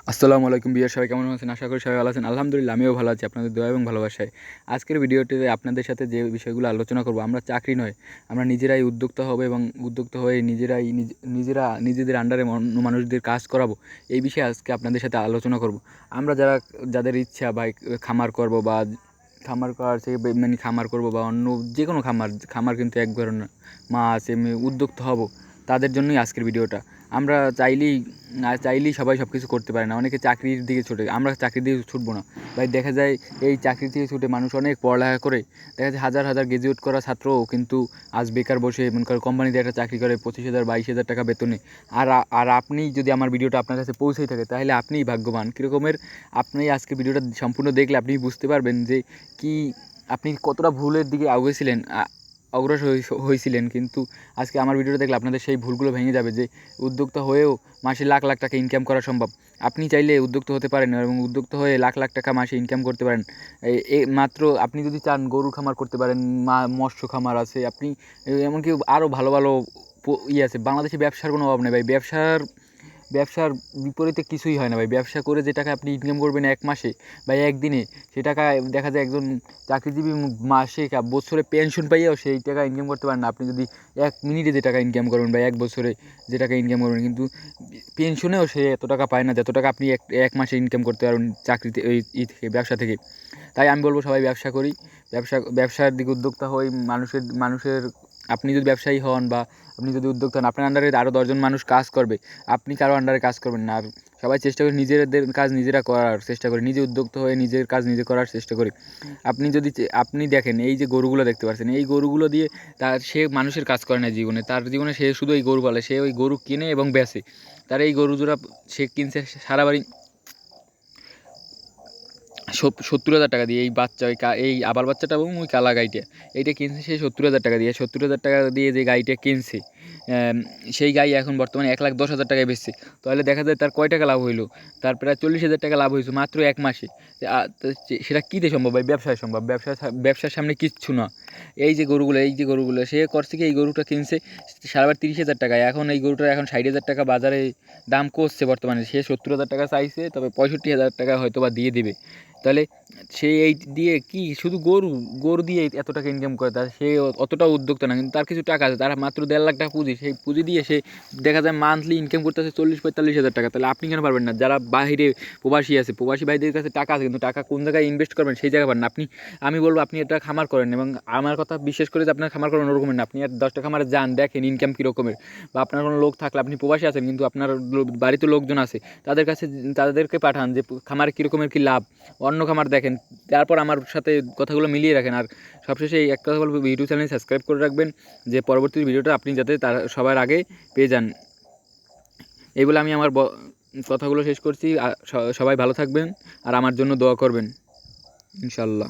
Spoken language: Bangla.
আসসালামু আলাইকুম বিয়ার, সবাই কেমন আছেন? আশা করি সবাই ভালো আছেন। আলহামদুলিল্লাহ আমিও ভালো আছি আপনাদের দোয়া এবং ভালোবাসায়। আজকের ভিডিওটিতে আপনাদের সাথে যে বিষয়গুলো আলোচনা করব, আমরা চাকরি নয়, আমরা নিজেরাই উদ্যোক্তা হব এবং উদ্যোক্তা হয়ে নিজেদের আন্ডারে অন্য মানুষদের কাজ করাবো। এই বিষয়ে আজকে আপনাদের সাথে আলোচনা করব। আমরা যাদের ইচ্ছা বা খামার করব বা খামার করার থেকে মানে খামার করব বা অন্য যে কোনো খামার কিন্তু এক ধরনের মাছ এমনি উদ্যোক্তা হব, তাদের জন্যই আজকের ভিডিওটা। আমরা চাইলেই সবাই সব কিছু করতে পারে না। অনেকে চাকরির দিকে ছুটে, আমরা চাকরির দিকে ছুটবো না ভাই। দেখা যায় এই চাকরি থেকে ছুটে মানুষ অনেক পড়ালেখা করে, দেখা যায় হাজার হাজার গ্র্যাজুয়েট করা ছাত্রও কিন্তু আজ বেকার বসে মনে করে কোম্পানিতে একটা চাকরি করে 25,000 22,000 টাকা বেতনে। আর আপনি যদি আমার ভিডিওটা আপনার কাছে পৌঁছেই থাকে তাহলে আপনিই ভাগ্যবান। কীরকমের, আপনি আজকে ভিডিওটা সম্পূর্ণ দেখলে আপনি বুঝতে পারবেন যে কি আপনি কতটা ভুলের দিকে অগ্রসর হয়েছিলেন। কিন্তু আজকে আমার ভিডিওটা দেখলে আপনাদের সেই ভুলগুলো ভেঙে যাবে যে উদ্যোক্তা হয়েও মাসে লাখ লাখ টাকা ইনকাম করা সম্ভব। আপনি চাইলে উদ্যোক্তা হতে পারেন এবং উদ্যোক্তা হয়ে লাখ লাখ টাকা মাসে ইনকাম করতে পারেন। মাত্র আপনি যদি চান গরুর খামার করতে পারেন, মৎস্য খামার আছে, আপনি এমনকি আরও ভালো ভালো আছে। বাংলাদেশে ব্যবসার কোনো অভাব নেই ভাই। ব্যবসার বিপরীতে কিছুই হয় না ভাই। ব্যবসা করে যে টাকা আপনি ইনকাম করবেন এক মাসে বা একদিনে, সে টাকা দেখা যায় একজন চাকরিজীবী মাসে বছরে পেনশন পাইয়েও সেই টাকা ইনকাম করতে পারেন না। আপনি যদি এক মিনিটে যে টাকা ইনকাম করবেন বা এক বছরে যে টাকা ইনকাম করবেন, কিন্তু পেনশনেও সে এত টাকা পায় না যত টাকা আপনি এক মাসে ইনকাম করতে পারবেন চাকরিতে, এই থেকে, ব্যবসা থেকে। তাই আমি বলবো সবাই ব্যবসা করি, ব্যবসার দিকে উদ্যোক্তা হই। মানুষের আপনি যদি ব্যবসায়ী হন বা আপনি যদি উদ্যোক্তা হন, আপনার আন্ডারে আরও 10জন মানুষ কাজ করবে, আপনি কারো আন্ডারে কাজ করবেন না। আর সবাই চেষ্টা করি নিজেদের কাজ নিজেরা করার চেষ্টা করি, নিজে উদ্যোক্তা হয়ে নিজের কাজ নিজে করার চেষ্টা করি। আপনি দেখেন, এই যে গরুগুলো দেখতে পাচ্ছেন, এই গরুগুলো দিয়ে সে মানুষের কাজ করে না জীবনে, তার জীবনে সে শুধু এই গরু পালে, সে ওই গরু কিনে এবং বেচে। তার এই গরু জোড়া সে কিনছে সারা বাড়ি 70,000 টাকা দিয়ে। এই বাচ্চা এই আবার বাচ্চাটা এবং ওই কালা গাইটা, এইটা কিনছে সে 70,000 টাকা দিয়ে। 70,000 টাকা দিয়ে যে গাইটা কিনছে, সেই গাই এখন বর্তমানে 1,10,000 টাকায় বেচছে। তাহলে দেখা যায় তার কয় টাকা লাভ হইলো? তার প্রায় 40,000 টাকা লাভ হয়েছে মাত্র এক মাসে। সেটা কীতে সম্ভব ভাই? ব্যবসায় সম্ভব। ব্যবসার সামনে কিচ্ছু না। এই যে গরুগুলো সে করছে কি, এই গরুটা কিনছে সারাবার 30,000 টাকায়। এখন এই গরুটা এখন 60,000 টাকা বাজারে দাম করছে বর্তমানে। সে 70,000 টাকা চাইছে, তবে 65,000 টাকা হয়তো বা দিয়ে দেবে। তাহলে সে এই দিয়ে কি শুধু গরু দিয়ে এত টাকা ইনকাম করে? তার সে অতটাও উদ্যোক্তা না, কিন্তু তার কিছু টাকা আছে, তার মাত্র 1.5 লাখ টাকা পুঁজি। সেই পুঁজি দিয়ে সে দেখা যায় মান্থলি ইনকাম করতেছে 40-45,000 টাকা। তাহলে আপনি কেন পারবেন না? যারা বাইরে প্রবাসী আছে, প্রবাসী ভাইদের কাছে টাকা আছে, কিন্তু টাকা কোন জায়গায় ইনভেস্ট করবেন সেই জায়গা পান না। আমি বলবো আপনি এটা খামার করেন, এবং আমার কথা বিশেষ করে যে আপনার খামার করেন ওরকমের না। আপনি আর 10টা খামারে যান, দেখেন ইনকাম কীরকমের। বা আপনার কোনো লোক থাকলে, আপনি প্রবাসী আছেন কিন্তু আপনার বাড়িতে লোকজন আছে, তাদেরকে পাঠান যে খামারে কীরকমের কী লাভ, অন্য খামার দেখেন, তারপর আমার সাথে কথাগুলো মিলিয়ে রাখেন। আর সবশেষে এই একটা কথা বলবো, ইউটিউব চ্যানেল সাবস্ক্রাইব করে রাখবেন, যে পরবর্তী ভিডিওটা আপনি যাতে তার সবার আগে পেয়ে যান। এই বলে আমি আমার কথাগুলো শেষ করছি। সবাই ভালো থাকবেন আর আমার জন্য দোয়া করবেন ইনশাল্লাহ।